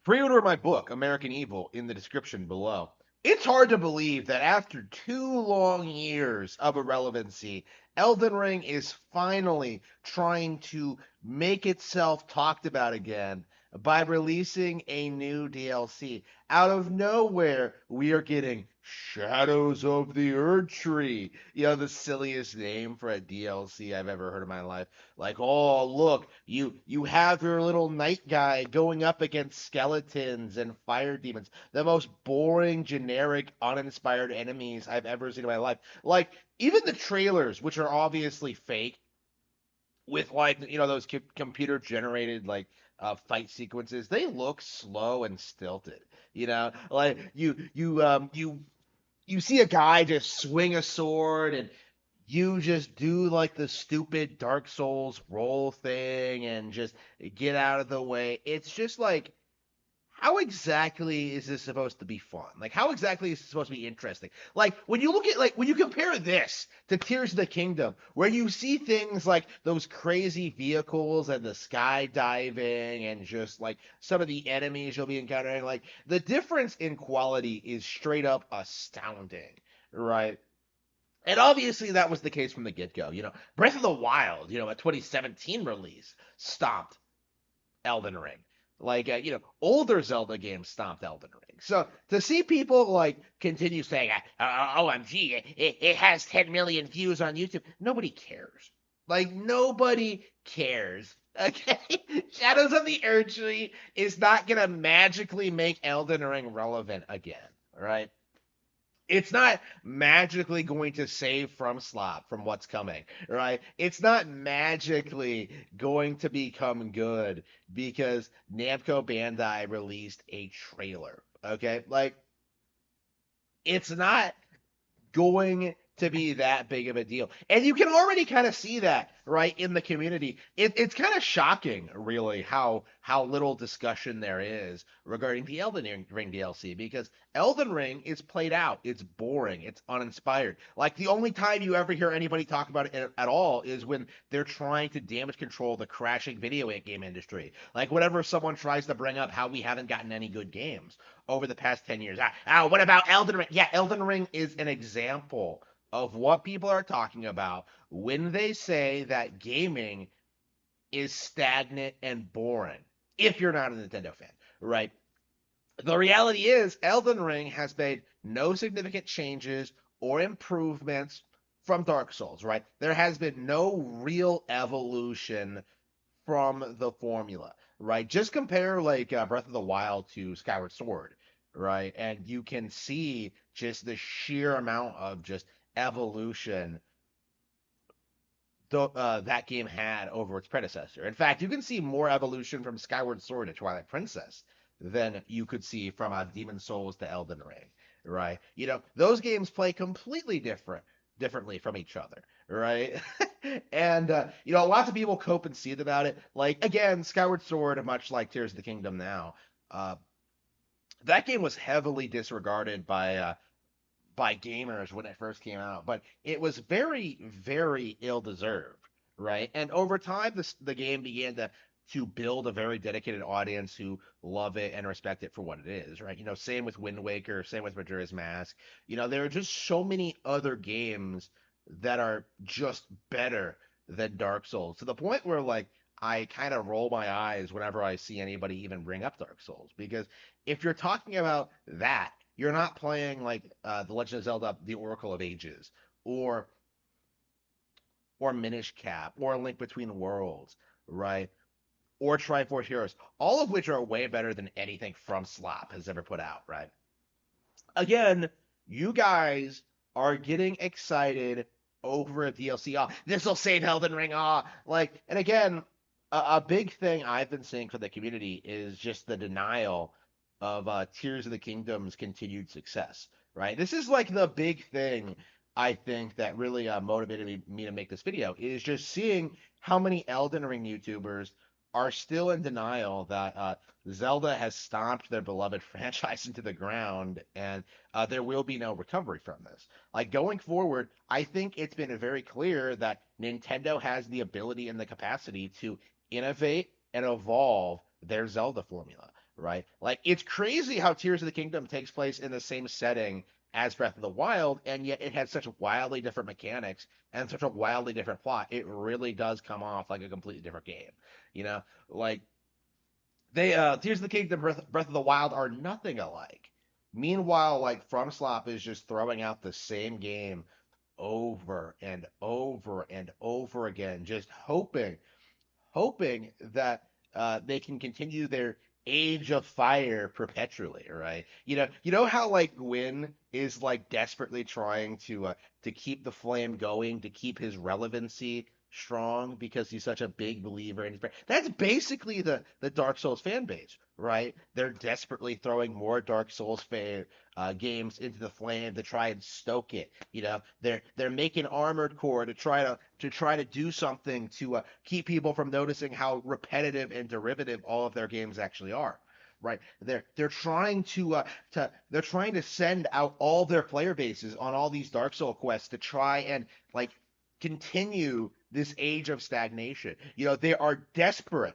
Pre-order my book, American Evil, in the description below. It's hard to believe that after 2 long years of irrelevancy, Elden Ring is finally trying to make itself talked about again by releasing a new DLC. Out of nowhere, we are getting Shadows of the Erdtree. The silliest name for a DLC I've ever heard in my life. Like, oh, look, you have your little knight guy going up against skeletons and fire demons, the most boring, generic, uninspired enemies I've ever seen in my life. Like, even the trailers, which are obviously fake, with like those computer generated like fight sequences, they look slow and stilted. Like you see a guy just swing a sword and you just do like the stupid Dark Souls roll thing and just get out of the way. It's just like, how exactly is this supposed to be fun? Like, how exactly is this supposed to be interesting? Like, when you look at, like, when you compare this to Tears of the Kingdom, where you see things like those crazy vehicles and the skydiving and just like some of the enemies you'll be encountering, like, the difference in quality is straight up astounding, right? And obviously that was the case from the get-go. Breath of the Wild, a 2017 release, stomped Elden Ring. Like, older Zelda games stomped Elden Ring. So to see people like continue saying, OMG, it has 10 million views on YouTube, nobody cares. Like, nobody cares. Okay? Shadows of the Erdtree is not going to magically make Elden Ring relevant again. Right? It's not magically going to save FromSoftware from what's coming, right? It's not magically going to become good because Namco Bandai released a trailer, okay? Like, it's not going to be that big of a deal. And you can already kind of see that, right, in the community. It's kind of shocking, really, how little discussion there is regarding the Elden Ring DLC, because Elden Ring is played out. It's boring. It's uninspired. Like, the only time you ever hear anybody talk about it at all is when they're trying to damage control the crashing video game industry. Like, whenever someone tries to bring up how we haven't gotten any good games over the past 10 years. What about Elden Ring? Yeah, Elden Ring is an example of what people are talking about when they say that gaming is stagnant and boring, if you're not a Nintendo fan, right? The reality is, Elden Ring has made no significant changes or improvements from Dark Souls, right? There has been no real evolution from the formula, right? Just compare like Breath of the Wild to Skyward Sword, right? And you can see just the sheer amount of just evolution that game had over its predecessor. In fact, you can see more evolution from Skyward Sword to Twilight Princess than you could see from Demon Souls to Elden Ring, right? Those games play completely differently from each other, right? And lots of people cope and seethe about it. Like, again, Skyward Sword, much like Tears of the Kingdom now, that game was heavily disregarded by gamers when it first came out, but it was very, very ill deserved, right? And over time, the game began to build a very dedicated audience who love it and respect it for what it is, right? Same with Wind Waker, same with Majora's Mask. There are just so many other games that are just better than Dark Souls, to the point where like I kind of roll my eyes whenever I see anybody even bring up Dark Souls, because if you're talking about that, you're not playing like The Legend of Zelda: The Oracle of Ages, or Minish Cap, or Link Between Worlds, right? Or Triforce Heroes, all of which are way better than anything From Slop has ever put out, right? Again, you guys are getting excited over a DLC. Oh, this will save Elden Ring. Like, and again, a big thing I've been seeing for the community is just the denial of Tears of the Kingdom's continued success, right? This is like the big thing I think that really motivated me to make this video, is just seeing how many Elden Ring YouTubers are still in denial that Zelda has stomped their beloved franchise into the ground, and there will be no recovery from this. Like, going forward, I think it's been very clear that Nintendo has the ability and the capacity to innovate and evolve their Zelda formula, right? Like it's crazy how Tears of the Kingdom takes place in the same setting as Breath of the Wild, and yet it has such wildly different mechanics and such a wildly different plot. It really does come off like a completely different game, you know? Like they Tears of the Kingdom, Breath of the Wild are nothing alike. Meanwhile, like FromSoft is just throwing out the same game over and over and over again, just hoping that they can continue their age of fire perpetually, right? You know how like Gwyn is like desperately trying to keep the flame going, to keep his relevancy strong because he's such a big believer in his brand. That's basically the Dark Souls fan base, right? They're desperately throwing more Dark Souls games into the flame to try and stoke it. They're making Armored Core to try to do something to keep people from noticing how repetitive and derivative all of their games actually are. Right? They're trying to trying to send out all their player bases on all these Dark Soul quests to try and like continue this age of stagnation. They are desperate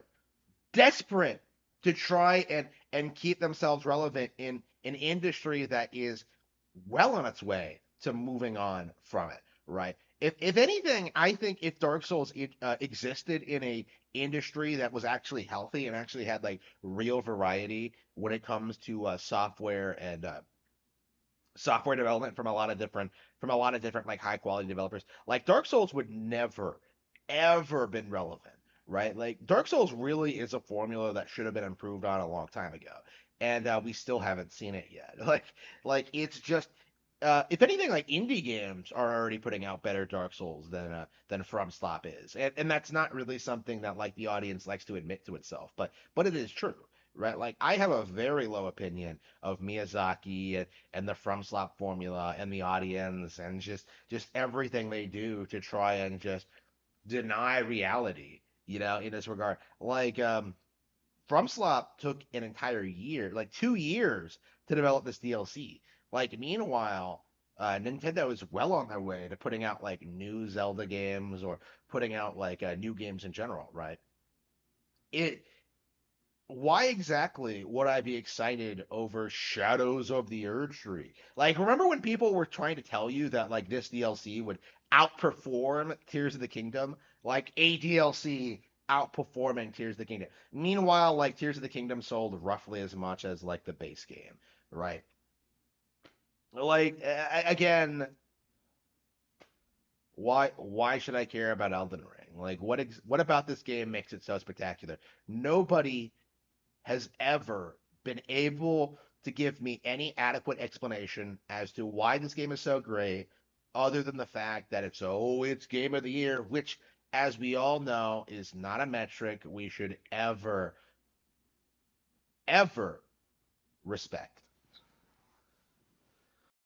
to try and keep themselves relevant in an industry that is well on its way to moving on from it, right? If anything, I think if Dark Souls existed in a industry that was actually healthy and actually had like real variety when it comes to software and software development from a lot of different like high quality developers, like Dark Souls would never ever been relevant, right? Like Dark Souls really is a formula that should have been improved on a long time ago, and we still haven't seen it yet. Like it's just if anything, like indie games are already putting out better Dark Souls than FromSoft is, and that's not really something that like the audience likes to admit to itself, but it is true, right? Like I have a very low opinion of Miyazaki and the FromSoft formula and the audience and just everything they do to try and just deny reality, in this regard. Like FromSoft took an entire year, like 2 years, to develop this DLC. Like, meanwhile, Nintendo is well on their way to putting out like new Zelda games or putting out like new games in general, right? It Why exactly would I be excited over Shadows of the Erdtree? Like, remember when people were trying to tell you that like this DLC would outperform Tears of the Kingdom? Like a DLC outperforming Tears of the Kingdom. Meanwhile, like Tears of the Kingdom sold roughly as much as like the base game, right? Like again, why should I care about Elden Ring? Like what about this game makes it so spectacular? Nobody has ever been able to give me any adequate explanation as to why this game is so great, other than the fact that it's game of the year, which, as we all know, is not a metric we should ever respect.